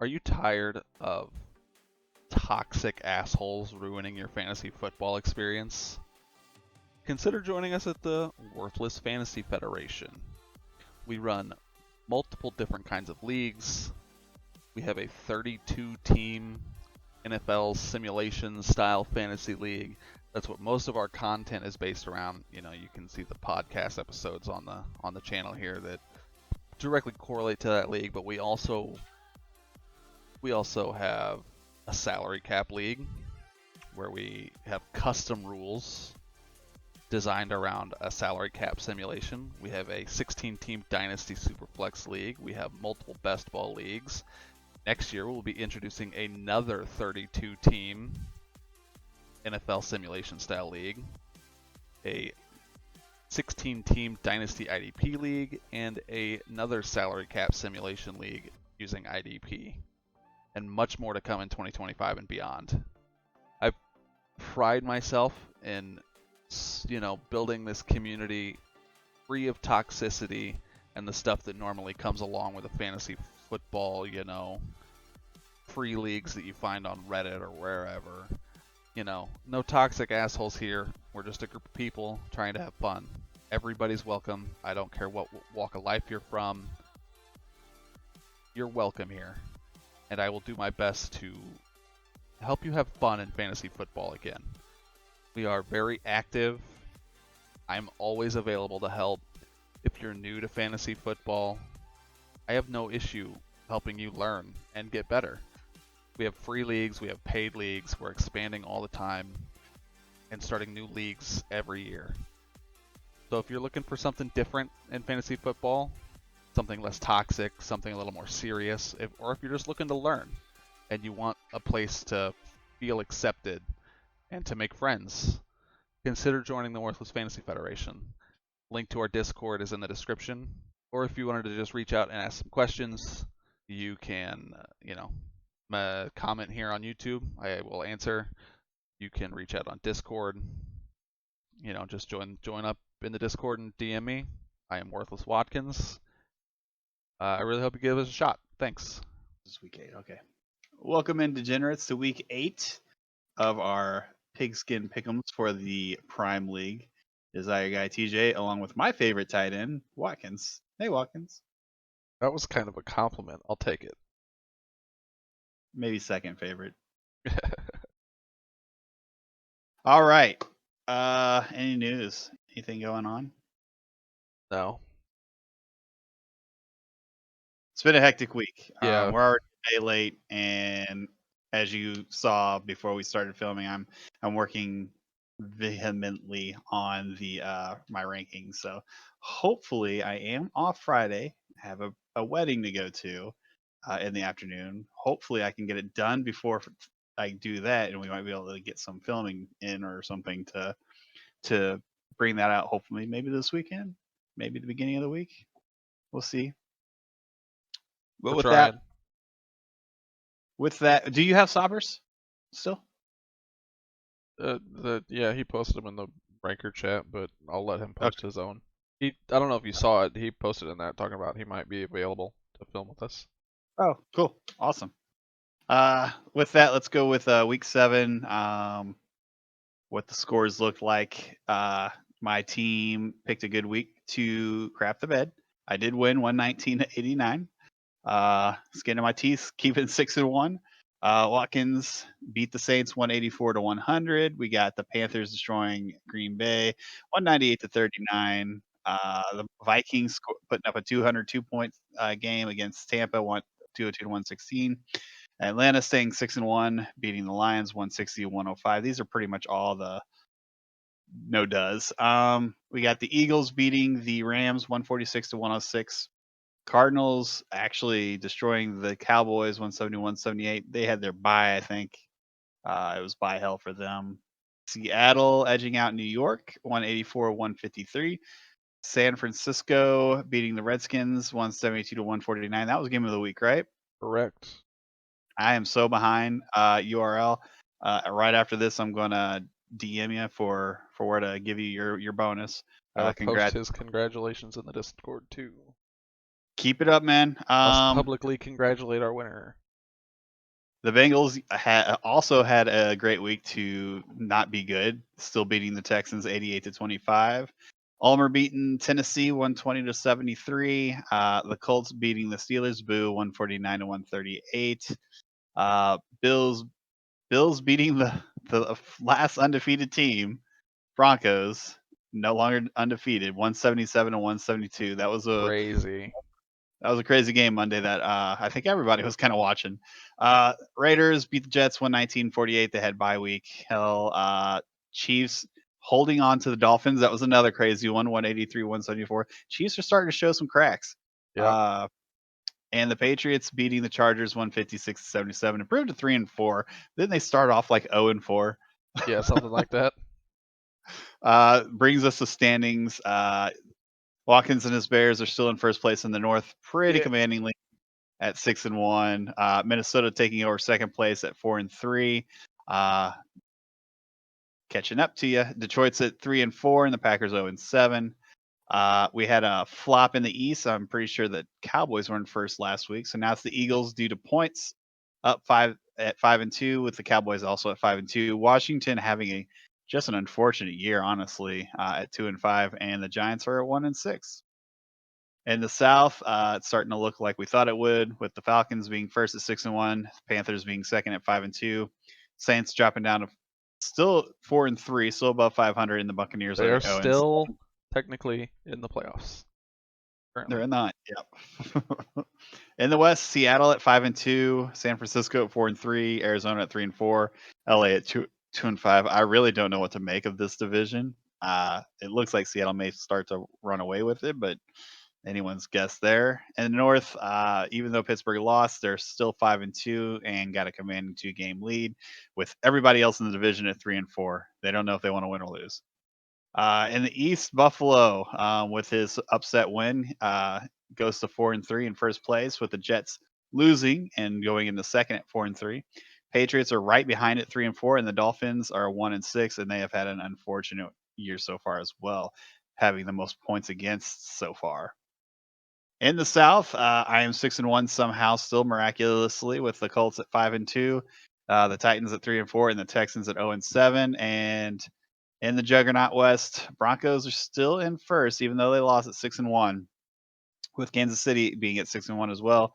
Are you tired of toxic assholes ruining your fantasy football experience? Consider joining us at the Worthless Fantasy Federation. We run multiple different kinds of leagues. We have a 32 team NFL simulation style fantasy league. That's what most of our content is based around. You can see the podcast episodes on the channel here that directly correlate to that league, but we also have a salary cap league where we have custom rules designed around a salary cap simulation. We have a 16-team Dynasty Superflex league. We have multiple best ball leagues. Next year, we'll be introducing another 32-team NFL simulation style league, a 16-team Dynasty IDP league, and another salary cap simulation league using IDP, and much more to come in 2025 and beyond. I pride myself in building this community free of toxicity and the stuff that normally comes along with a fantasy football, free leagues that you find on Reddit or wherever. No toxic assholes here. We're just a group of people trying to have fun. Everybody's welcome. I don't care what walk of life you're from. You're welcome here. And I will do my best to help you have fun in fantasy football again. We are very active. I'm always available to help. If you're new to fantasy football, I have no issue helping you learn and get better. We have free leagues, we have paid leagues, we're expanding all the time and starting new leagues every year. So if you're looking for something different in fantasy football, something less toxic, something a little more serious, or if you're just looking to learn and you want a place to feel accepted and to make friends, consider joining the Worthless Fantasy Federation. Link to our Discord is in the description. Or if you wanted to just reach out and ask some questions, you can, comment here on YouTube. I will answer. You can reach out on Discord. Just join up in the Discord and DM me. I am Worthless Watkins. I really hope you give us a shot. Thanks. This is week 8. Okay. Welcome in, degenerates, to week 8 of our pigskin pick'ems for the Prime League. Is your guy TJ, along with my favorite tight end, Watkins. Hey, Watkins. That was kind of a compliment. I'll take it. Maybe second favorite. All right. Any news? Anything going on? No. It's been a hectic week. Yeah. We're already a day late, and as you saw before we started filming, I'm working vehemently on the my rankings. So hopefully I am off Friday. I have a wedding to go to in the afternoon. Hopefully I can get it done before I do that, and we might be able to get some filming in or something to bring that out. Hopefully maybe this weekend, maybe the beginning of the week. We'll see. But with that, do you have Sobbers still? Yeah, he posted them in the ranker chat, but I'll let him post his own. I don't know if you saw it. He posted in that talking about he might be available to film with us. Oh, cool, awesome. With that, let's go with week 7. What the scores looked like. My team picked a good week to crap the bed. I did win 119-89. Skin of my teeth, keeping 6-1. Watkins beat the Saints 184-100. We got the Panthers destroying Green Bay 198-39. The Vikings putting up a 202-point game against Tampa 202-116. Atlanta staying 6-1, beating the Lions 160-105. These are pretty much all the no does. We got the Eagles beating the Rams 146-106. Cardinals actually destroying the Cowboys 171-78. They had their bye, I think. It was bye hell for them. Seattle edging out New York 184-153. San Francisco beating the Redskins 172-149. That was game of the week, right? Correct. I am so behind. URL. Right after this, I'm gonna DM you for where to give you your bonus. I'll post his congratulations in the Discord too. Keep it up, man. Let's publicly congratulate our winner. The Bengals also had a great week to not be good, still beating the Texans 88-25. Ulmer beating Tennessee 120-73. The Colts beating the Steelers, boo, 149-138. Bills beating the last undefeated team, Broncos, no longer undefeated, 177-172. Crazy. That was a crazy game Monday that I think everybody was kind of watching. Raiders beat the Jets 119-48. They had bye week. Chiefs holding on to the Dolphins. That was another crazy one, 183-174. Chiefs are starting to show some cracks. Yep. And the Patriots beating the Chargers 156-77, improved to 3-4. Then they start off like 0-4. Yeah, something like that. Brings us to standings. Watkins and his Bears are still in first place in the North, pretty commandingly at 6-1. Minnesota taking over second place at 4-3. Catching up to you. Detroit's at 3-4, and the Packers 0-7. We had a flop in the East. I'm pretty sure that Cowboys were in first last week, so now it's the Eagles due to points, up 5-2, with the Cowboys also at 5-2. Washington having just an unfortunate year, honestly, at 2-5, and the Giants are at 1-6. In the South, it's starting to look like we thought it would, with the Falcons being first at 6-1, Panthers being second at 5-2, Saints dropping down to still 4-3, still above 500, and the Buccaneers They are are 0-7. still technically in the playoffs. Currently. They're not. Yep. In the West, Seattle at 5-2, San Francisco at 4-3, Arizona at 3-4, LA at 2-5. I really don't know what to make of this division. It looks like Seattle may start to run away with it, but anyone's guess there. In the North, even though Pittsburgh lost, they're still 5-2 and got a commanding 2-game lead, with everybody else in the division at 3-4. They don't know if they want to win or lose. In the East, Buffalo, with his upset win, goes to 4-3 in first place, with the Jets losing and going into second at 4-3. Patriots are right behind at 3-4, and the Dolphins are 1-6, and they have had an unfortunate year so far as well, having the most points against so far. In the South, I am 6-1 somehow, still miraculously, with the Colts at 5-2, the Titans at 3-4, and the Texans at 0-7, and in the Juggernaut West, Broncos are still in first, even though they lost at 6-1, with Kansas City being at 6-1 as well.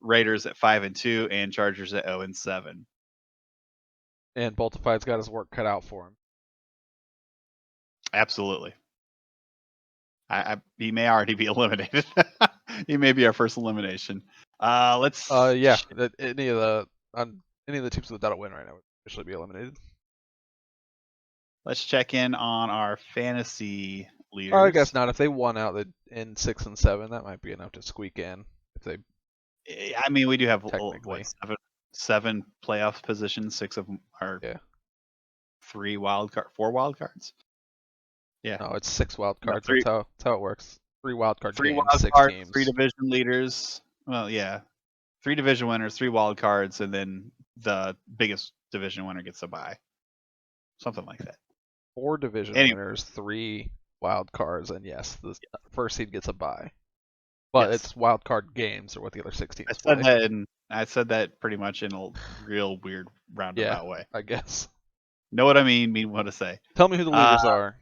Raiders at 5-2, and Chargers at 0-7. And Boltified's got his work cut out for him. Absolutely. He may already be eliminated. He may be our first elimination. Let's. Yeah. Any of the teams that don't win right now would officially be eliminated. Let's check in on our fantasy leaders. I guess not. If they won out in 6 and 7, that might be enough to squeak in. If they, I mean, we do have technically seven playoff positions. 6 of them are 4 wild cards. Yeah. No, it's 6 wild cards. No, that's how it works. 3 wild card three games, wild 6 cards, teams. 3 division leaders. Well, yeah, 3 division winners, 3 wild cards, and then the biggest division winner gets a bye. Something like that. 4 division winners, 3 wild cards, and yes, the first seed gets a bye. But it's wild card games are what the other 6 teams play. I said that pretty much in a real weird roundabout way. I guess. Know what I mean what to say. Tell me who the leaders are.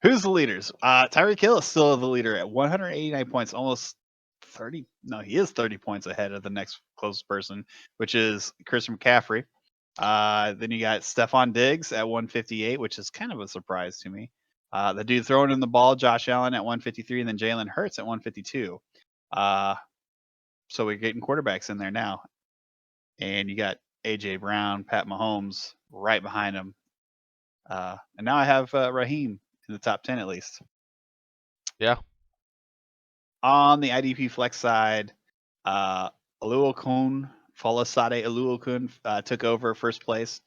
Who's the leaders? Tyreek Hill is still the leader at 189 points, almost 30. No, he is 30 points ahead of the next closest person, which is Christian McCaffrey. Then you got Stephon Diggs at 158, which is kind of a surprise to me. The dude throwing in the ball, Josh Allen at 153, and then Jalen Hurts at 152. So we're getting quarterbacks in there now. And you got A.J. Brown, Pat Mahomes right behind him. And now I have Raheem in the top 10 at least. Yeah. On the IDP flex side, Oluokun, Folasade Oluokun took over first place.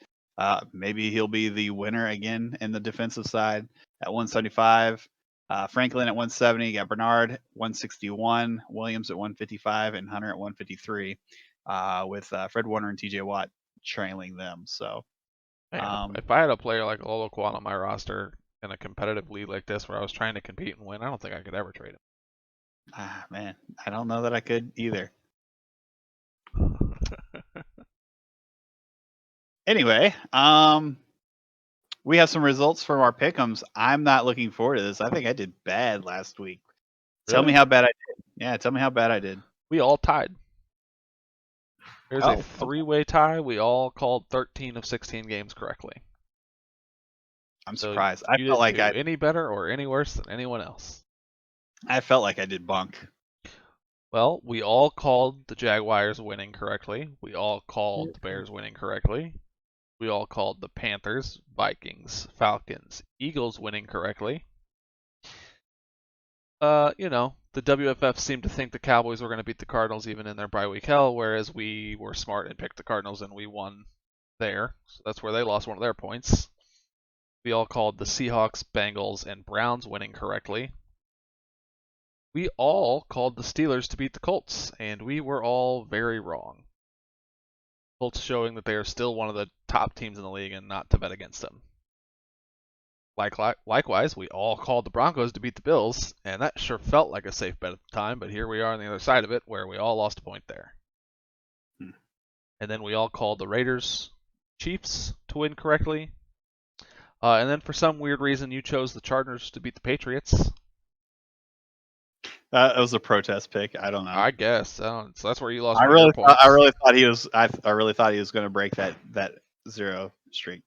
Maybe he'll be the winner again in the defensive side at 175. Franklin at 170. You got Bernard 161, Williams at 155, and Hunter at 153. With Fred Warner and TJ Watt trailing them. So, if I had a player like Oluokun on my roster in a competitive league like this where I was trying to compete and win, I don't think I could ever trade him. Man, I don't know that I could either. Anyway, we have some results from our pick'ems. I'm not looking forward to this. I think I did bad last week. Tell me Really? how bad I did. Yeah, tell me how bad I did. We all tied. There's a Oh, okay. three-way tie. We all called 13 of 16 games correctly. I'm So surprised. I you felt didn't like do any better or any worse than anyone else. I did bunk. Well, we all called the Jaguars winning correctly. We all called the Bears winning correctly. We all called the Panthers, Vikings, Falcons, Eagles winning correctly. The WFF seemed to think the Cowboys were going to beat the Cardinals even in their bye week hell, whereas we were smart and picked the Cardinals and we won there. So that's where they lost one of their points. We all called the Seahawks, Bengals, and Browns winning correctly. We all called the Steelers to beat the Colts, and we were all very wrong. Colts showing that they are still one of the top teams in the league and not to bet against them. Likewise, we all called the Broncos to beat the Bills, and that sure felt like a safe bet at the time, but here we are on the other side of it where we all lost a point there. Hmm. And then we all called the Raiders, Chiefs to win correctly. And then for some weird reason, you chose the Chargers to beat the Patriots. That was a protest pick. I don't know. I guess. So that's where you lost I one of your really, points. I really thought he was. I really thought he was going to break that 0 streak.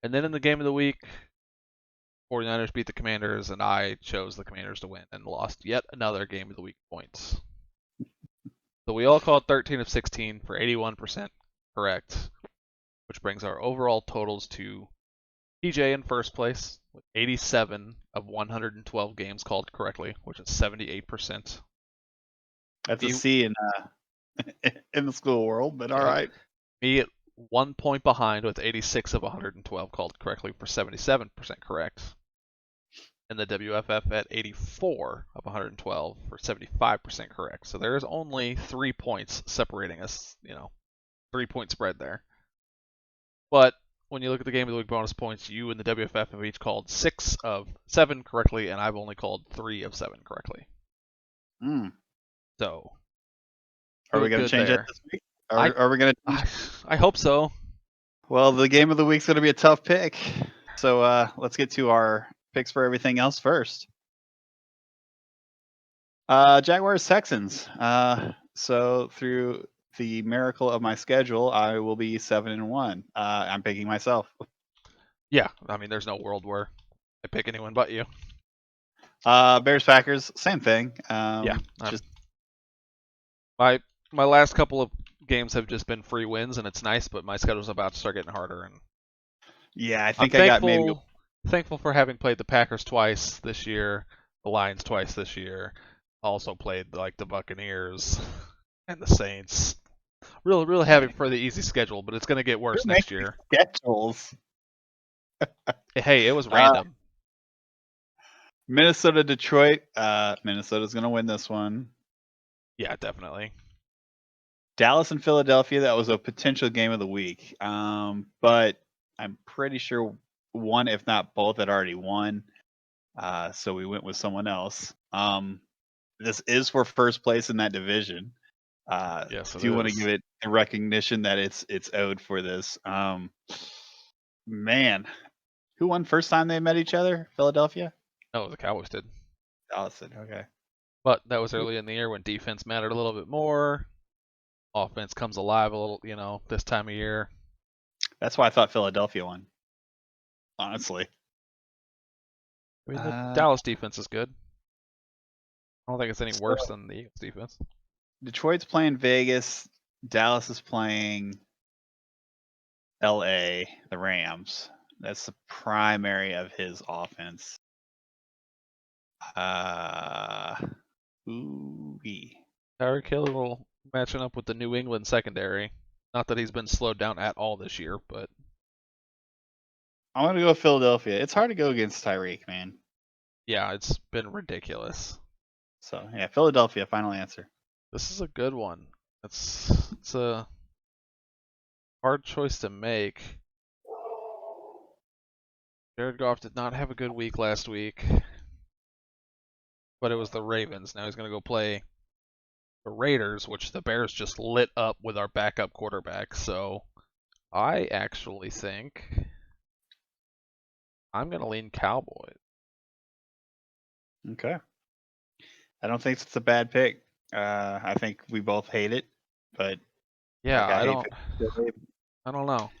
And then in the game of the week, 49ers beat the Commanders, and I chose the Commanders to win and lost yet another game of the week points. So we all called 13 of 16 for 81% correct, which brings our overall totals to TJ in first place with 87 of 112 games called correctly, which is 78%. That's a Me, C in in the school world, but all right. me at 1 point behind with 86 of 112 called correctly for 77% correct. And the WFF at 84 of 112 for 75% correct. So there's only 3 points separating us, 3-point spread there. But when you look at the game of the week bonus points, you and the WFF have each called 6 of 7 correctly, and I've only called 3 of 7 correctly. So, Are we going to change it this week? Are we going to? I hope so. Well, the game of the week's going to be a tough pick. So let's get to our picks for everything else first. Jaguars Texans. So through the miracle of my schedule, I will be 7-1. I'm picking myself. Yeah, I mean, there's no world where I pick anyone but you. Bears Packers, same thing. Yeah, just my last couple of games have just been free wins, and it's nice, but my schedule's about to start getting harder. And yeah, I think I got maybe. Thankful for having played the Packers twice this year, the Lions twice this year. Also played like the Buccaneers and the Saints. Really happy for the easy schedule, but it's going to get worse next year. Schedules. Hey, it was random. Minnesota, Detroit. Minnesota's going to win this one. Yeah, definitely. Dallas and Philadelphia. That was a potential game of the week. But I'm pretty sure one, if not both, had already won. So we went with someone else. This is for first place in that division. Yes, do you want to give it a recognition that it's owed for this? Man, who won first time they met each other? Philadelphia? No, the Cowboys did. Dallas did. Okay. But that was early in the year when defense mattered a little bit more. Offense comes alive a little, this time of year. That's why I thought Philadelphia won. Honestly. I mean, the Dallas defense is good. I don't think it's any worse than the Eagles defense. Detroit's playing Vegas. Dallas is playing LA, the Rams. That's the primary of his offense. Tyreek Hill matching up with the New England secondary. Not that he's been slowed down at all this year, but I'm gonna go with Philadelphia. It's hard to go against Tyreek, man. Yeah, it's been ridiculous. So yeah, Philadelphia, final answer. This is a good one. It's a hard choice to make. Jared Goff did not have a good week last week, but it was the Ravens. Now he's going to go play the Raiders, which the Bears just lit up with our backup quarterback. So I actually think I'm gonna lean Cowboys. Okay. I don't think it's a bad pick. I think we both hate it, but Yeah, like I hate Philly. I don't know.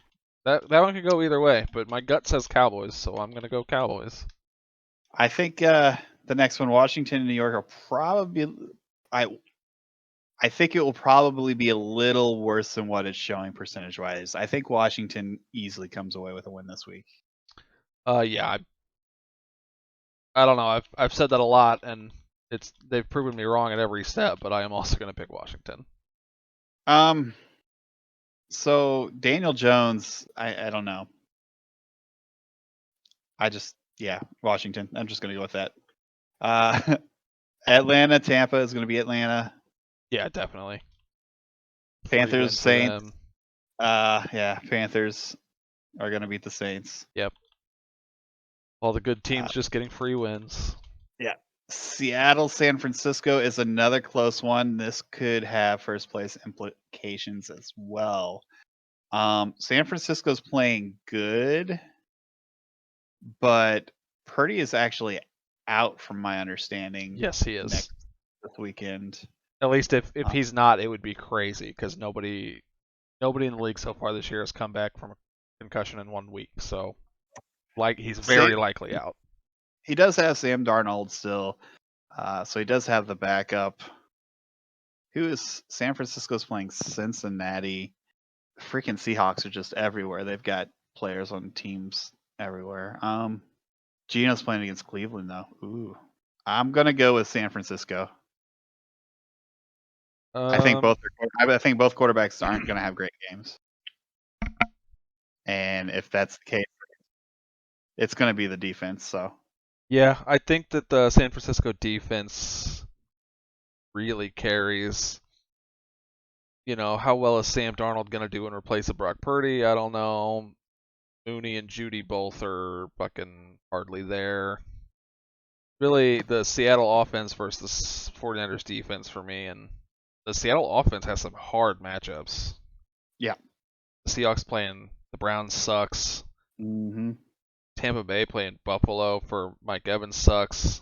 That one could go either way, but my gut says Cowboys, so I'm gonna go Cowboys. I think the next one, Washington and New York, are probably. I I think it will probably be a little worse than what it's showing percentage wise. I think Washington easily comes away with a win this week. Yeah, I don't know. I've said that a lot, and they've proven me wrong at every step. But I am also gonna pick Washington. Um. So Daniel Jones, I don't know. Yeah, Washington. I'm just gonna go with that. Uh, Atlanta, Tampa is gonna be Atlanta. Yeah, definitely. Free Panthers, win for Saints. them. Yeah, Panthers are gonna beat the Saints. Yep. All the good Uh, teams just getting free wins. yeah. Seattle, San Francisco is another close one. This could have first place implications as well. San Francisco's playing good, but Purdy is actually out from my understanding Yes, he is. next this weekend. At least if Uh, he's not, it would be crazy because nobody in the league so far this year has come back from a concussion in 1 week. So like he's very likely out. He does have Sam Darnold still, so he does have the backup. Who is San Francisco's playing Cincinnati? Freaking Seahawks are just everywhere. They've got players on teams everywhere. Gino's playing against Cleveland though. Ooh, I'm gonna go with San Francisco. I think Um, I think both quarterbacks aren't gonna have great games, and if that's the case, it's gonna be the defense. So yeah, I think that the San Francisco defense really carries. How well is Sam Darnold going to do in replace of Brock Purdy? I don't know. Mooney and Judy both are fucking hardly there. Really, the Seattle offense versus the 49ers defense for me, and the Seattle offense has some hard matchups. yeah. The Seahawks playing the Browns sucks. Mm-hmm. Tampa Bay playing Buffalo for Mike Evans sucks.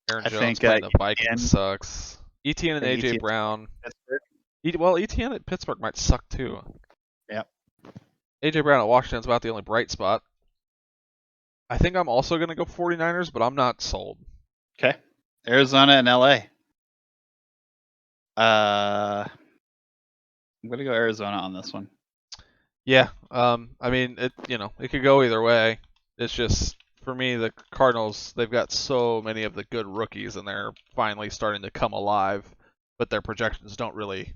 Aaron I Jones think playing the Vikings ETN, sucks. ETN and AJ Brown. Well, ETN at Pittsburgh might suck too. Yep. AJ Brown at Washington's about the only bright spot. I think I'm also going to go 49ers, but I'm not sold. Okay. Arizona and LA. I'm gonna go Arizona on this one. Yeah, I mean, it could go either way. It's just for me, the Cardinals, they've got so many of the good rookies, and they're finally starting to come alive, but their projections don't really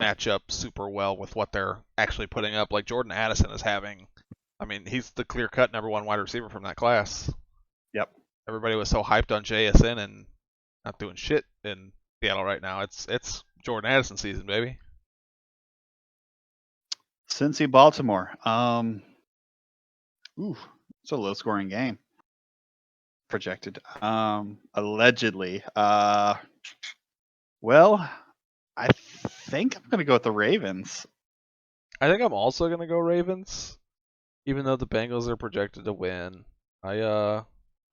match up super well with what they're actually putting up. Like Jordan Addison is having, I mean, he's the clear-cut number one wide receiver from that class. Yep. Everybody was so hyped on JSN and not doing shit in Seattle right now. It's Jordan Addison season, baby. Cincy, Baltimore. It's a low scoring game. Projected. Allegedly. Well, I think I'm gonna go with the Ravens. I think I'm also gonna go Ravens, even though the Bengals are projected to win. I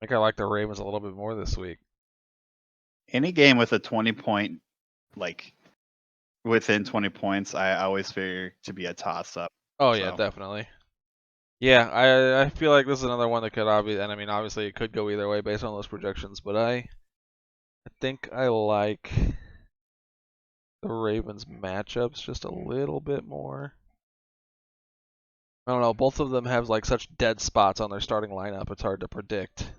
think I like the Ravens a little bit more this week. Any game with a 20-point, like within 20 points, I always figure to be a toss up. Oh yeah, definitely. Yeah, I feel like this is another one that could obviously, and I mean obviously it could go either way based on those projections, but I think I like the Ravens matchups just a little bit more. I don't know, both of them have like such dead spots on their starting lineup, it's hard to predict.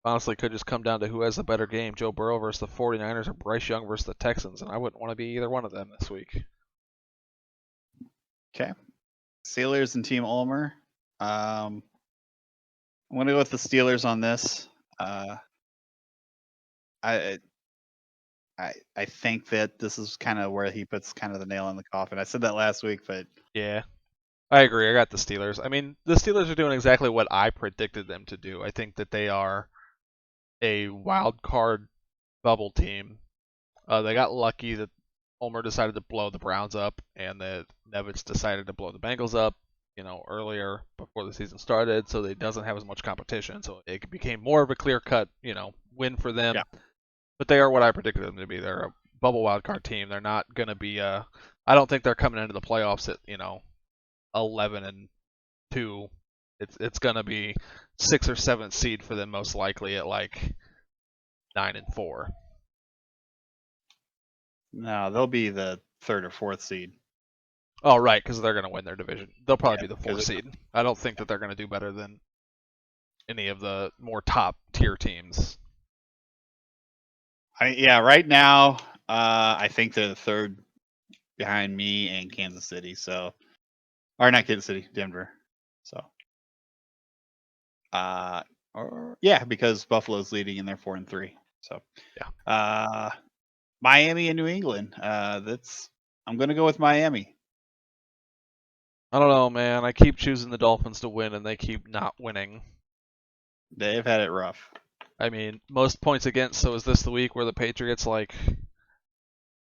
Honestly, could just come down to who has the better game, Joe Burrow versus the 49ers or Bryce Young versus the Texans, and I wouldn't want to be either one of them this week. Okay. Steelers and Team Ulmer. I'm gonna go with the Steelers on this. I I think that this is kind of where he puts kind of the nail in the coffin. I said that last week, but Yeah, I agree. I got the Steelers. I mean, the Steelers are doing exactly what I predicted them to do. I think that they are a wild card bubble team. They got lucky that Ulmer decided to blow the Browns up and that Nevitz decided to blow the Bengals up. earlier before the season started, so it doesn't have as much competition. So it became more of a clear-cut, win for them. Yeah. But they are what I predicted them to be. They're a bubble wildcard team. They're not going to be. I don't think they're coming into the playoffs at 11-2. It's going to be 6th or 7th seed for them, most likely at like 9-4. No, they'll be the 3rd or 4th seed. Oh, right, because they're going to win their division. They'll probably be the 4th 'cause seed. I don't think that they're going to do better than any of the more top tier teams. Right now, I think they're the 3rd behind me and Kansas City. So, or not Kansas City, Denver. So, because Buffalo's leading and they're 4-3. So, Yeah. Miami and New England. I'm gonna go with Miami. I don't know, man. I keep choosing the Dolphins to win, and they keep not winning. They've had it rough. I mean, most points against. So is this the week where the Patriots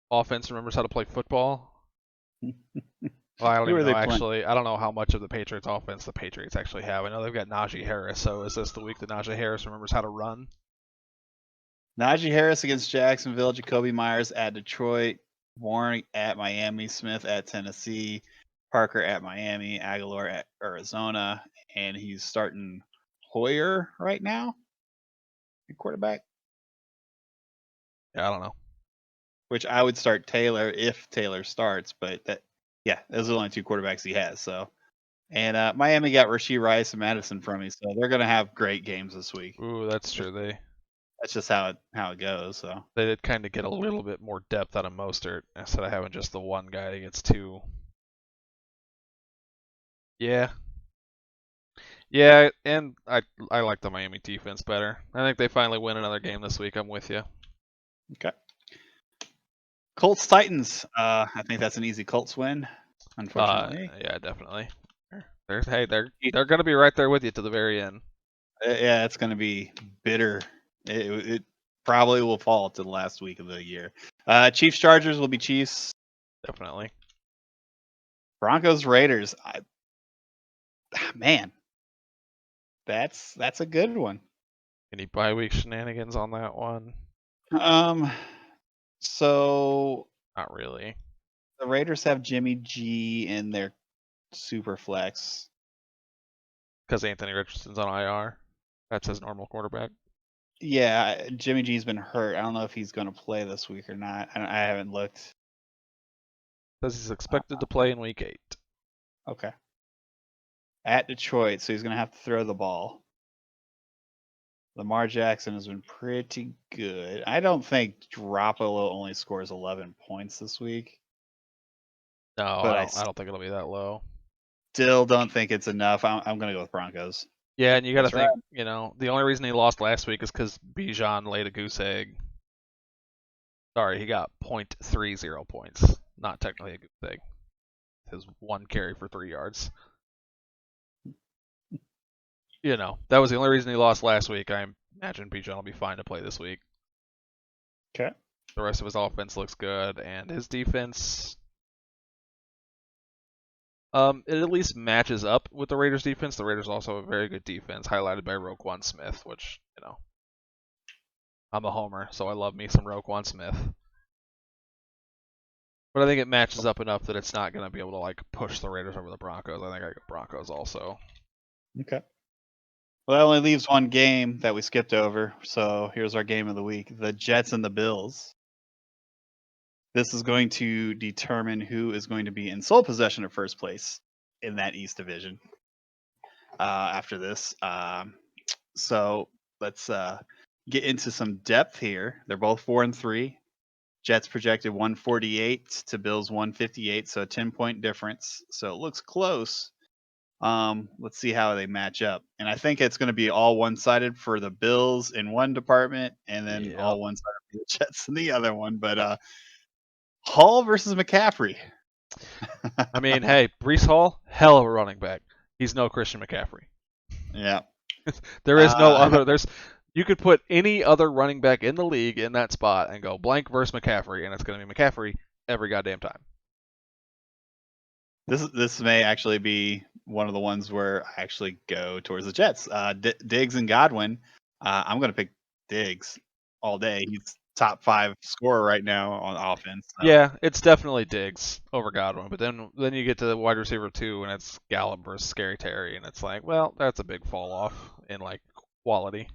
offense remembers how to play football? Well, I don't Who even are know they playing? actually. I don't know how much of the Patriots offense the Patriots actually have. I know they've got Najee Harris. So is this the week that Najee Harris remembers how to run? Najee Harris against Jacksonville, Jacoby Myers at Detroit, Warren at Miami, Smith at Tennessee, Parker at Miami, Aguilar at Arizona, and he's starting Hoyer right now, quarterback. Yeah, I don't know. Which I would start Taylor if Taylor starts, but those are the only 2 quarterbacks he has. So, and Miami got Rashee Rice and Madison from me, so they're gonna have great games this week. Ooh, that's true. That's just how it goes. So They did kind of get a little bit more depth out of Mostert instead of having just the one guy against 2. Yeah. Yeah, and I like the Miami defense better. I think they finally win another game this week. I'm with you. okay. Colts Titans. I think that's an easy Colts win. Unfortunately. Yeah, definitely. They're gonna be right there with you to the very end. Yeah, it's gonna be bitter. It probably will fall to the last week of the year. Chiefs Chargers will be Chiefs. Definitely. Broncos Raiders. Man, that's a good one. Any bye week shenanigans on that one? So Not really. the Raiders have Jimmy G in their super flex. Because Anthony Richardson's on IR. That's his normal quarterback. Yeah, Jimmy G's been hurt. I don't know if he's going to play this week or not. I haven't looked. Says he's expected to play in week 8. Okay. At Detroit, so he's going to have to throw the ball. Lamar Jackson has been pretty good. I don't think Garoppolo only scores 11 points this week. No, But I don't think it'll be that low. Still don't think it's enough. I'm going to go with Broncos. Yeah, and you got to That's think, right. the only reason he lost last week is because Bijan laid a goose egg. Sorry, he got 0.30 points. Not technically a goose egg. His 1 carry for 3 yards. That was the only reason he lost last week. I imagine Bijan will be fine to play this week. Okay. The rest of his offense looks good, and his defense, it at least matches up with the Raiders' defense. The Raiders also have a very good defense, highlighted by Roquan Smith, which, I'm a homer, so I love me some Roquan Smith. But I think it matches up enough that it's not going to be able to push the Raiders over the Broncos. I think I got Broncos also. Okay. Well, that only leaves one game that we skipped over. So here's our game of the week: the Jets and the Bills. This is going to determine who is going to be in sole possession of first place in that East Division. After this, so let's get into some depth here. They're both 4-3. Jets projected 148 to Bills 158, so a 10-point difference. So it looks close. Let's see how they match up. And I think it's going to be all one-sided for the Bills in one department, and then all one-sided for the Jets in the other one. But Hall versus McCaffrey. I mean, hey, Breece Hall, hell of a running back. He's no Christian McCaffrey. Yeah. There is no other. You could put any other running back in the league in that spot and go blank versus McCaffrey, and it's going to be McCaffrey every goddamn time. This may actually be one of the ones where I actually go towards the Jets. Diggs and Godwin. I'm going to pick Diggs all day. He's top 5 scorer right now on offense. So. Yeah, it's definitely Diggs over Godwin, but then you get to the wide receiver 2, and it's Gallup versus Scary Terry, and it's like, well, that's a big fall off in like quality.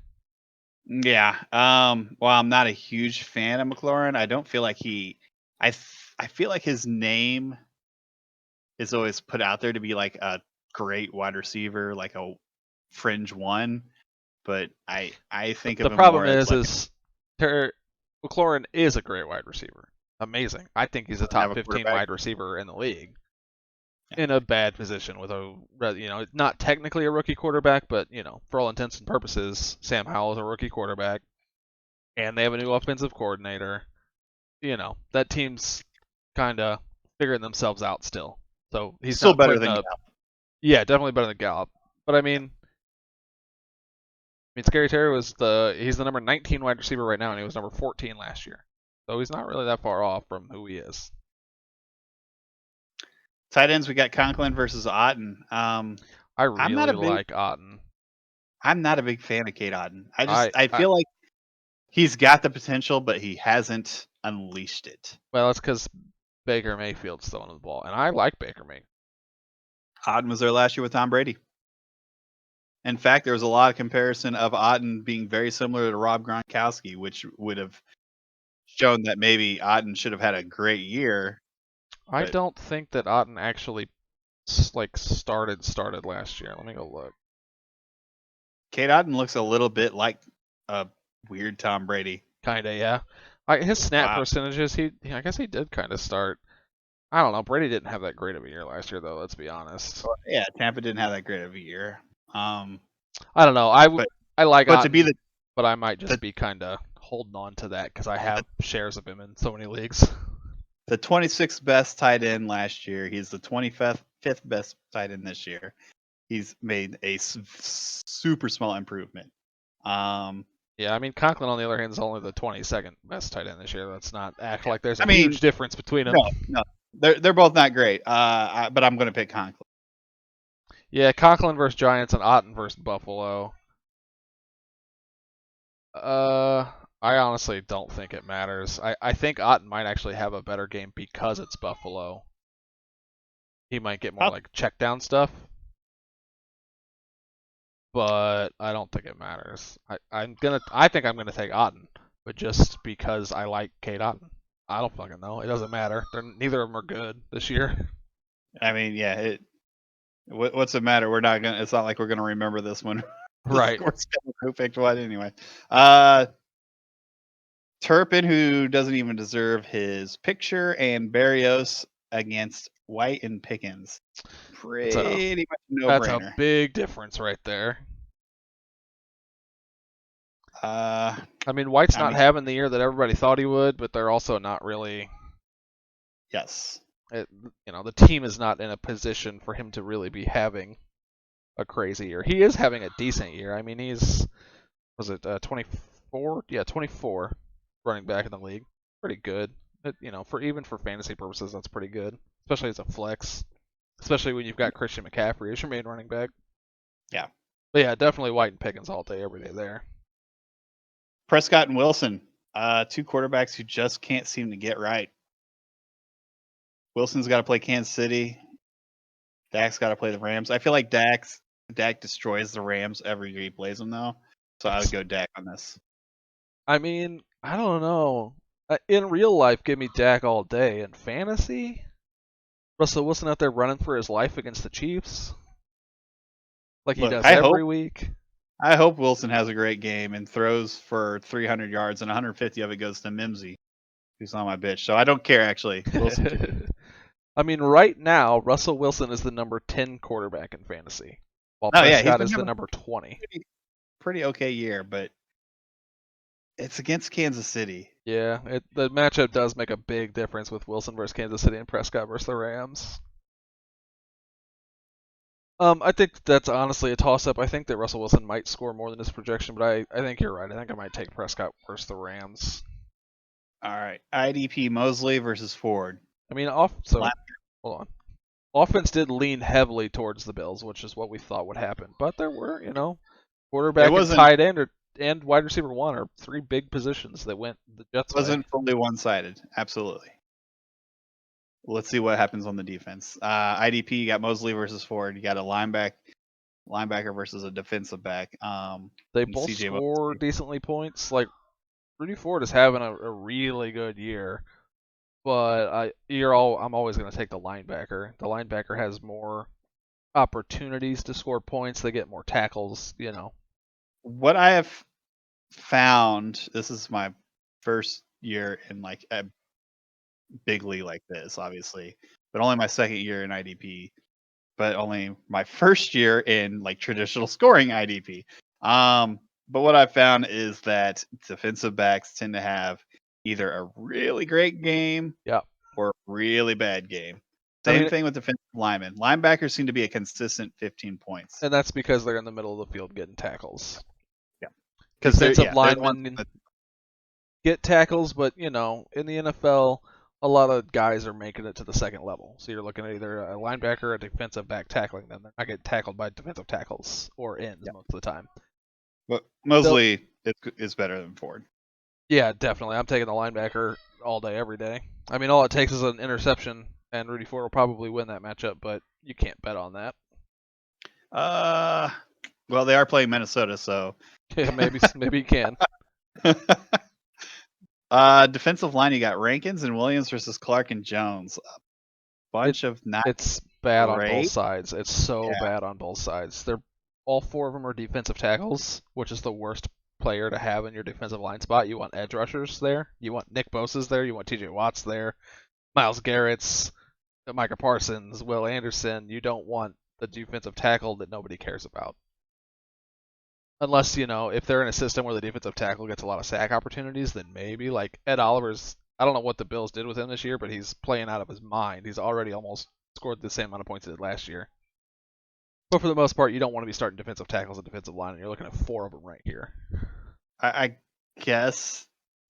Yeah. While I'm not a huge fan of McLaurin, I don't feel like I feel like his name is always put out there to be like a great wide receiver, like a fringe one. But I think of The him more problem as like is McLaurin is a great wide receiver, amazing. I think he's a doesn't have top a 15 quarterback. wide receiver in the league. Yeah. In a bad position with not technically a rookie quarterback, but for all intents and purposes, Sam Howell is a rookie quarterback, and they have a new offensive coordinator. That team's kind of figuring themselves out still. So he's Still not better putting than up. Gallup. Yeah, definitely better than Gallup. But I mean, Scary Terry he's the number 19 wide receiver right now, and he was number 14 last year. So he's not really that far off from who he is. Tight ends, we got Conklin versus Otten. I really like Otten. I'm not a big fan of Kate Otten. I I feel like he's got the potential, but he hasn't unleashed it. Well, it's because Baker Mayfield's throwing the ball, and I like Baker Mayfield. Otten was there last year with Tom Brady. In fact, there was a lot of comparison of Otten being very similar to Rob Gronkowski, which would have shown that maybe Otten should have had a great year. I don't think that Otten actually started last year. Let me go look. Kate Otten looks a little bit like a weird Tom Brady. Kinda, yeah. His snap percentages, I guess he did kind of start. I don't know. Brady didn't have that great of a year last year, though. Let's be honest. Well, yeah, Tampa didn't have that great of a year. I don't know. I like but Otten, to be the but I might just be kind of holding on to that because I have shares of him in so many leagues. The 26th best tight end last year. He's the 25th best tight end this year. He's made a super small improvement. Yeah, I mean Conklin on the other hand is only the 22nd best tight end this year. Let's not act like there's a huge difference between them. No, they're both not great. But I'm going to pick Conklin. Yeah, Conklin versus Giants and Otten versus Buffalo. I honestly don't think it matters. I think Otten might actually have a better game because it's Buffalo. He might get more like check down stuff. But I don't think it matters. I think I'm gonna take Otten, but just because I like Kate Otten. I don't fucking know. It doesn't matter. Neither of them are good this year. I mean, yeah. What's the matter? We're not gonna. It's not like we're gonna remember this one. Right. Who picked what anyway? Turpin, who doesn't even deserve his picture, and Barrios against White and Pickens. Pretty much no-brainer. That's a big difference right there. I mean, White's not having the year that everybody thought he would, but they're also not really. Yes. The team is not in a position for him to really be having a crazy year. He is having a decent year. I mean, was it 24? Yeah, 24 running back in the league. Pretty good. For fantasy purposes, that's pretty good, especially as a flex. Especially when you've got Christian McCaffrey as your main running back. Yeah. But yeah, definitely White and Pickens all day, every day there. Prescott and Wilson, two quarterbacks who just can't seem to get right. Wilson's got to play Kansas City. Dak's got to play the Rams. I feel like Dak destroys the Rams every year he plays them, though. So I would go Dak on this. I mean, I don't know. In real life, give me Dak all day. In fantasy, Russell Wilson out there running for his life against the Chiefs, like he does every week. I hope Wilson has a great game and throws for 300 yards, and 150 of it goes to Mimsy, who's on my bitch. So I don't care, actually. Wilson. I mean, right now, Russell Wilson is the number 10 quarterback in fantasy, while Prescott is the number 20. Pretty okay year, but it's against Kansas City. Yeah, the matchup does make a big difference with Wilson versus Kansas City and Prescott versus the Rams. I think that's honestly a toss-up. I think that Russell Wilson might score more than his projection, but I think you're right. I think I might take Prescott versus the Rams. All right, IDP Mosley versus Ford. I mean, hold on. offense did lean heavily towards the Bills, which is what we thought would happen. But there were, quarterback and tight end and wide receiver one are three big positions that went the Jets' way. Wasn't fully one-sided. Absolutely. Let's see what happens on the defense. IDP, you got Mosley versus Ford. You got a linebacker versus a defensive back. They and both CJ score Mosley. decently points. Like Rudy Ford is having a really good year, but I'm always going to take the linebacker. The linebacker has more opportunities to score points. They get more tackles. What I have found, this is my first year in like a big league like this, obviously, but only my second year in IDP, but only my first year in like traditional scoring IDP. But what I found is that defensive backs tend to have either a really great game Yeah. or a really bad game. Same thing with defensive linemen. Linebackers seem to be a consistent 15 points. And that's because they're in the middle of the field getting tackles. Yeah. Because defensive linemen get tackles, but in the NFL, a lot of guys are making it to the second level. So you're looking at either a linebacker or a defensive back tackling them. They're not getting tackled by defensive tackles or ends most of the time. But Mosley is better than Ford. Yeah, definitely. I'm taking the linebacker all day, every day. I mean, all it takes is an interception, and Rudy Ford will probably win that matchup, but you can't bet on that. Well, they are playing Minnesota, so yeah, maybe you can. Defensive line, you got Rankins and Williams versus Clark and Jones. A bunch of not. It's bad great. on both sides. It's so bad on both sides. All four of them are defensive tackles, which is the worst player to have in your defensive line spot. You want edge rushers there. You want Nick Bosa's there. You want T.J. Watts there. Myles Garrett's, Micah Parsons, Will Anderson. You don't want the defensive tackle that nobody cares about. Unless, if they're in a system where the defensive tackle gets a lot of sack opportunities, then maybe. Like Ed Oliver's, I don't know what the Bills did with him this year, but he's playing out of his mind. He's already almost scored the same amount of points he did last year. But for the most part, you don't want to be starting defensive tackles and defensive line, and you're looking at four of them right here. I guess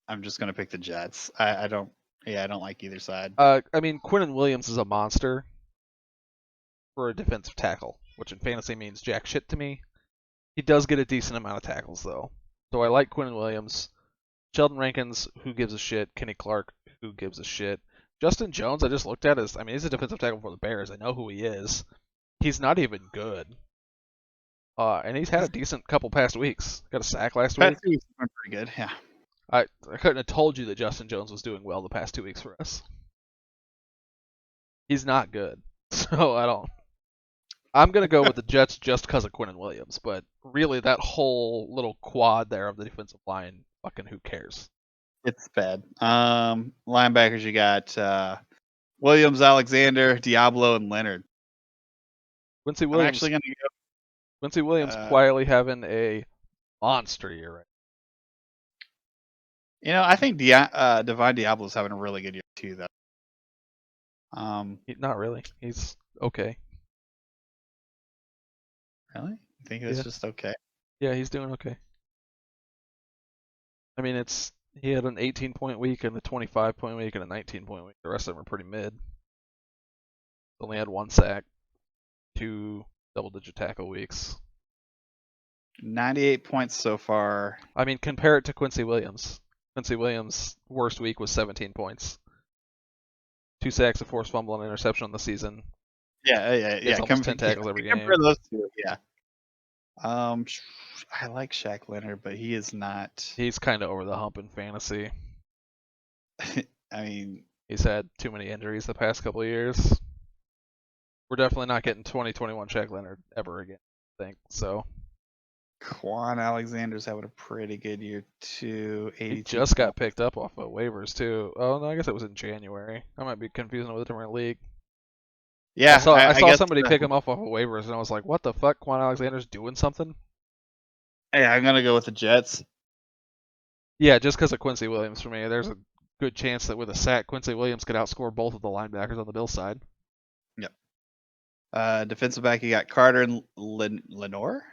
I'm just gonna pick the Jets. I don't like either side. I mean, Quinnen Williams is a monster for a defensive tackle, which in fantasy means jack shit to me. He does get a decent amount of tackles, though. So I like Quinnen Williams. Sheldon Rankins, who gives a shit. Kenny Clark, who gives a shit. Justin Jones, I just looked at he's a defensive tackle for the Bears. I know who he is. He's not even good. And he's had a decent couple past weeks. Got a sack last week. Past 2 weeks went pretty good, yeah. I couldn't have told you that Justin Jones was doing well the past 2 weeks for us. He's not good. So I'm going to go with the Jets just because of Quinnen Williams, but really that whole little quad there of the defensive line, fucking who cares? It's bad. Linebackers, you got Williams, Alexander, Diablo, and Leonard. Quincy Williams. I'm actually going to go. Quincy Williams quietly having a monster year right now. I think Divine Diablo's having a really good year too, though. Not really. He's okay. Really? You think it's just okay? Yeah, he's doing okay. I mean, he had an 18-point week and a 25-point week and a 19-point week. The rest of them are pretty mid. Only had 1 sack, 2 double-digit tackle weeks. 98 points so far. I mean, compare it to Quincy Williams. Quincy Williams' worst week was 17 points. 2 sacks, a forced fumble, and an interception on the season. Yeah. Almost 10 tackles every game. Compare those two, yeah. I like Shaq Leonard, but he is not. He's kind of over the hump in fantasy. I mean, he's had too many injuries the past couple of years. We're definitely not getting 2021 Shaq Leonard ever again, I think. So. Quan Alexander's having a pretty good year too. He just got picked up off of waivers too. Oh no, I guess it was in January. I might be confusing it with a different league. Yeah, I saw somebody pick him up off of waivers, and I was like, "What the fuck? Quan Alexander's doing something?" Hey, I'm gonna go with the Jets. Yeah, just because of Quincy Williams for me. There's a good chance that with a sack, Quincy Williams could outscore both of the linebackers on the Bills side. Yep. Defensive back, you got Carter and Lenoir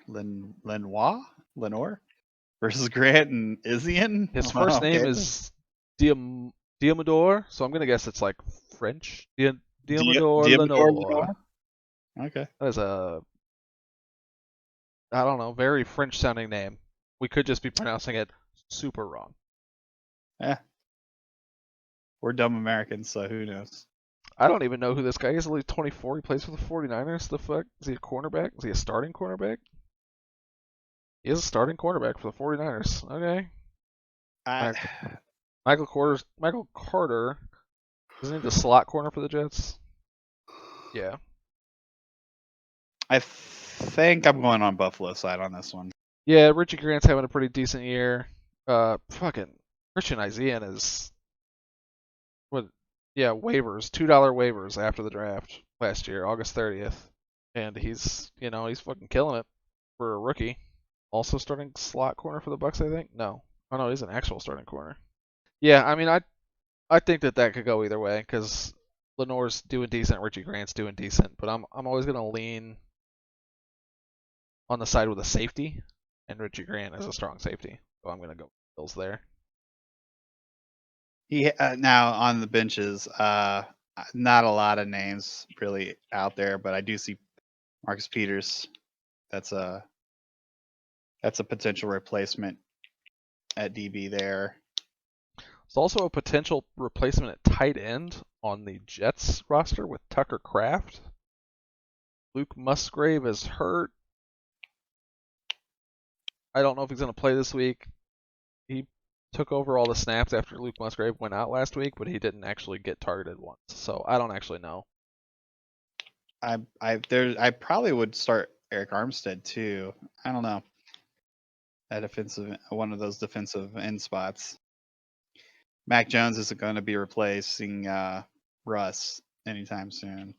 versus Grant and Isian. His first name is Diamador, so I'm gonna guess it's like French. Diamador Lenore. Okay. That is a, I don't know, very French sounding name. We could just be pronouncing it super wrong. Yeah. We're dumb Americans, so who knows? I don't even know who this guy is. He's only 24. He plays for the 49ers. The fuck? Is he a cornerback? Is he a starting cornerback? He is a starting cornerback for the 49ers. Okay. Michael Carter. Isn't he the slot corner for the Jets? Yeah. I think I'm going on Buffalo side on this one. Yeah, Richie Grant's having a pretty decent year. Fucking Christian Isaiah is what? Yeah, waivers, $2 waivers after the draft last year, August 30th, and he's fucking killing it for a rookie. Also starting slot corner for the Bucks, I think. No, oh no, he's an actual starting corner. Yeah, I mean, I think that could go either way because Lenore's doing decent, Richie Grant's doing decent, but I'm always gonna lean on the side with a safety, and Richie Grant is a strong safety, so I'm gonna go Bills there. Now on the benches, not a lot of names really out there, but I do see Marcus Peters. That's a potential replacement at DB there. There's also a potential replacement at tight end on the Jets roster with Tucker Kraft. Luke Musgrave is hurt. I don't know if he's going to play this week. He took over all the snaps after Luke Musgrave went out last week, but he didn't actually get targeted once. So I don't actually know. I probably would start Eric Armstead too. I don't know. One of those defensive end spots. Mac Jones isn't going to be replacing Russ anytime soon.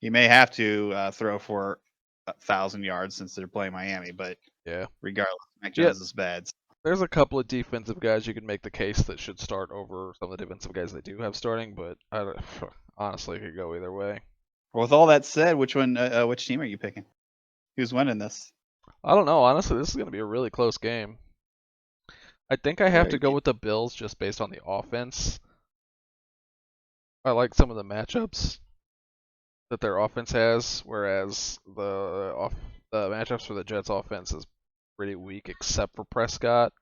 He may have to throw for 1,000 yards since they're playing Miami, but yeah, regardless, Mac Jones is bad. There's a couple of defensive guys you can make the case that should start over some of the defensive guys they do have starting, but honestly, it could go either way. Well, with all that said, which team are you picking? Who's winning this? I don't know. Honestly, this is going to be a really close game. I think I have to go with the Bills just based on the offense. I like some of the matchups that their offense has, whereas the matchups for the Jets offense is pretty weak except for Prescott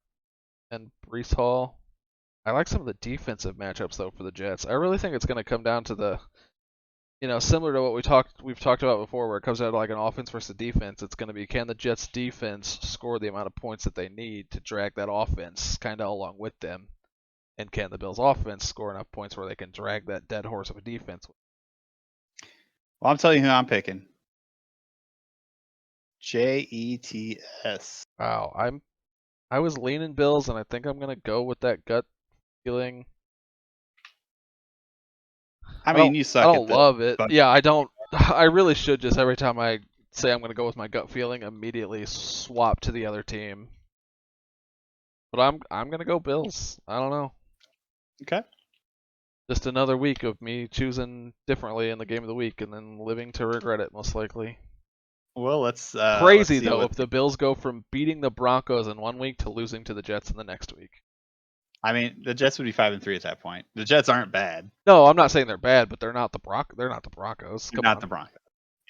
and Breece Hall. I like some of the defensive matchups though for the Jets. I really think it's going to come down to the, similar to what we've talked about before, where it comes down to like an offense versus defense. It's going to be, can the Jets defense score the amount of points that they need to drag that offense kind of along with them, and can the Bills offense score enough points where they can drag that dead horse of a defense? Well, I'm telling you who I'm picking. Jets. Wow, I was leaning Bills, and I think I'm gonna go with that gut feeling. I mean, you suck. I don't love it. Yeah, I don't. I really should just every time I say I'm gonna go with my gut feeling, immediately swap to the other team. But I'm gonna go Bills. I don't know. Okay. Just another week of me choosing differently in the game of the week, and then living to regret it most likely. Well, let's. Crazy though if the Bills go from beating the Broncos in 1 week to losing to the Jets in the next week. I mean, the Jets would be 5-3 at that point. The Jets aren't bad. No, I'm not saying they're bad, but they're not the Broncos. They're not the Broncos.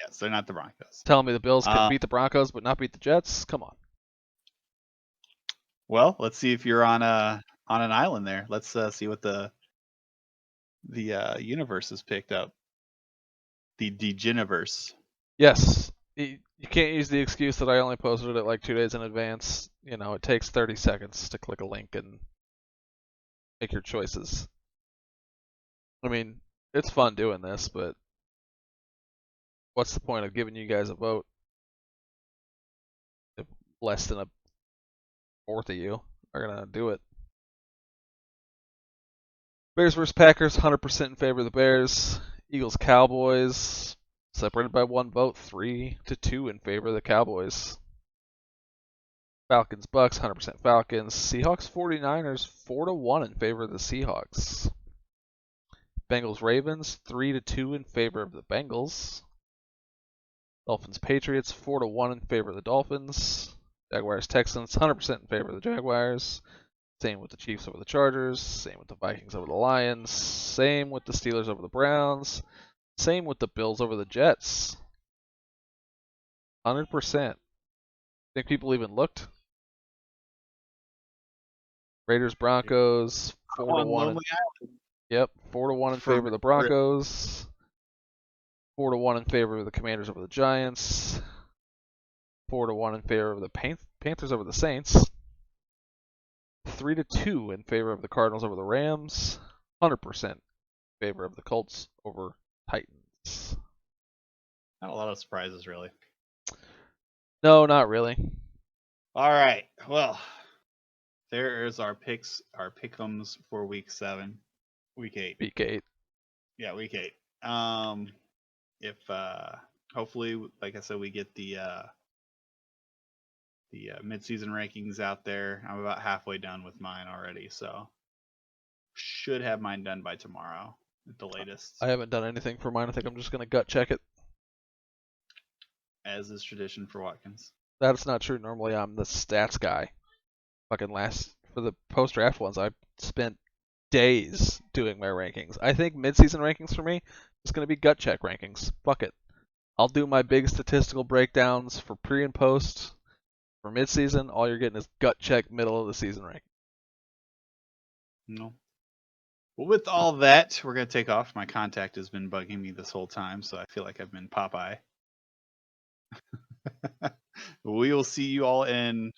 Yes, they're not the Broncos. Telling me the Bills can beat the Broncos but not beat the Jets? Come on. Well, let's see if you're on an island there. Let's see what the universe has picked up. The Degeniverse. Yes. You can't use the excuse that I only posted it like 2 days in advance. It takes 30 seconds to click a link and make your choices. I mean, it's fun doing this, but what's the point of giving you guys a vote if less than a fourth of you are going to do it? Bears vs. Packers, 100% in favor of the Bears. Eagles, Cowboys, separated by 1 vote, 3-2 in favor of the Cowboys. Falcons, Bucks, 100% Falcons. Seahawks, 49ers, 4-1 in favor of the Seahawks. Bengals, Ravens, 3-2 in favor of the Bengals. Dolphins, Patriots, 4-1 in favor of the Dolphins. Jaguars, Texans, 100% in favor of the Jaguars. Same with the Chiefs over the Chargers. Same with the Vikings over the Lions. Same with the Steelers over the Browns. Same with the Bills over the Jets. 100%. Think people even looked? Raiders Broncos 4-1. Lonely Island. Yep, 4-1 in favor of the Broncos. 4-1 in favor of the Commanders over the Giants. 4-1 in favor of the Panthers over the Saints. 3-2 in favor of the Cardinals over the Rams. 100% in favor of the Colts over Titans. Not a lot of surprises, really. No, not really. All right. Well, there's our picks, our pick'ems for week 7, week 8. Week 8. Yeah, week 8. If hopefully, like I said, we get the mid-season rankings out there. I'm about halfway done with mine already, so should have mine done by tomorrow at the latest. I haven't done anything for mine. I think I'm just going to gut check it. As is tradition for Watkins. That's not true. Normally I'm the stats guy. Fucking for the post-draft ones, I spent days doing my rankings. I think mid-season rankings for me is going to be gut check rankings. Fuck it. I'll do my big statistical breakdowns for pre and post. For mid-season, all you're getting is gut check middle of the season ranking. No. Well, with all that, we're going to take off. My contact has been bugging me this whole time, so I feel like I've been Popeye. We will see you all in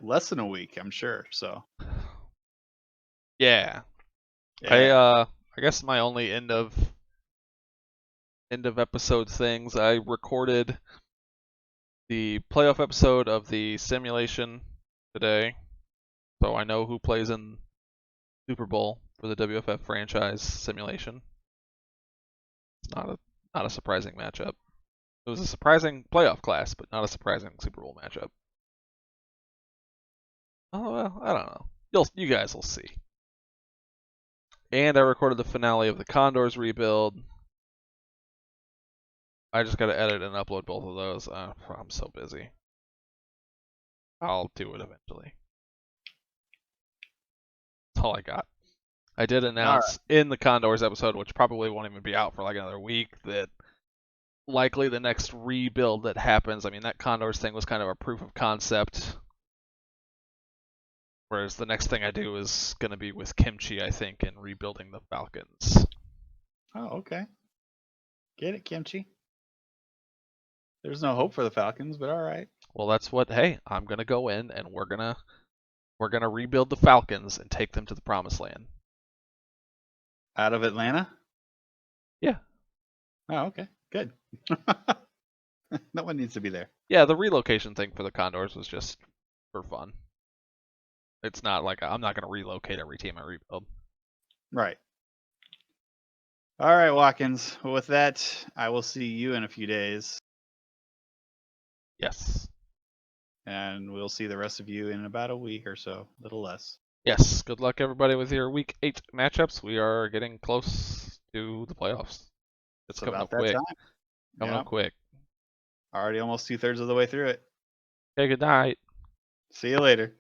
less than a week, I'm sure. So, yeah. I guess my only end of episode things. I recorded the playoff episode of the simulation today, so I know who plays in Super Bowl for the WFF franchise simulation. It's not a surprising matchup. It was a surprising playoff class, but not a surprising Super Bowl matchup. Oh well, I don't know. You guys will see. And I recorded the finale of the Condors rebuild. I just gotta edit and upload both of those. I'm so busy. I'll do it eventually. That's all I got. I did announce in the Condors episode, which probably won't even be out for like another week, that likely the next rebuild that happens, I mean, that Condors thing was kind of a proof of concept. Whereas the next thing I do is going to be with Kimchi, I think, and rebuilding the Falcons. Oh, okay. Get it, Kimchi. There's no hope for the Falcons, but all right. Well, that's what. Hey, I'm going to go in and we're gonna rebuild the Falcons and take them to the promised land. Out of Atlanta? Yeah. Oh, okay. Good. No one needs to be there. Yeah, the relocation thing for the Condors was just for fun. It's not like I'm not going to relocate every team I rebuild. Right. All right, Watkins. Well, with that, I will see you in a few days. Yes. And we'll see the rest of you in about a week or so, a little less. Yes. Good luck, everybody, with your Week 8 matchups. We are getting close to the playoffs. It's coming up quick. Coming up quick. Already almost 2/3 of the way through it. Okay, good night. See you later.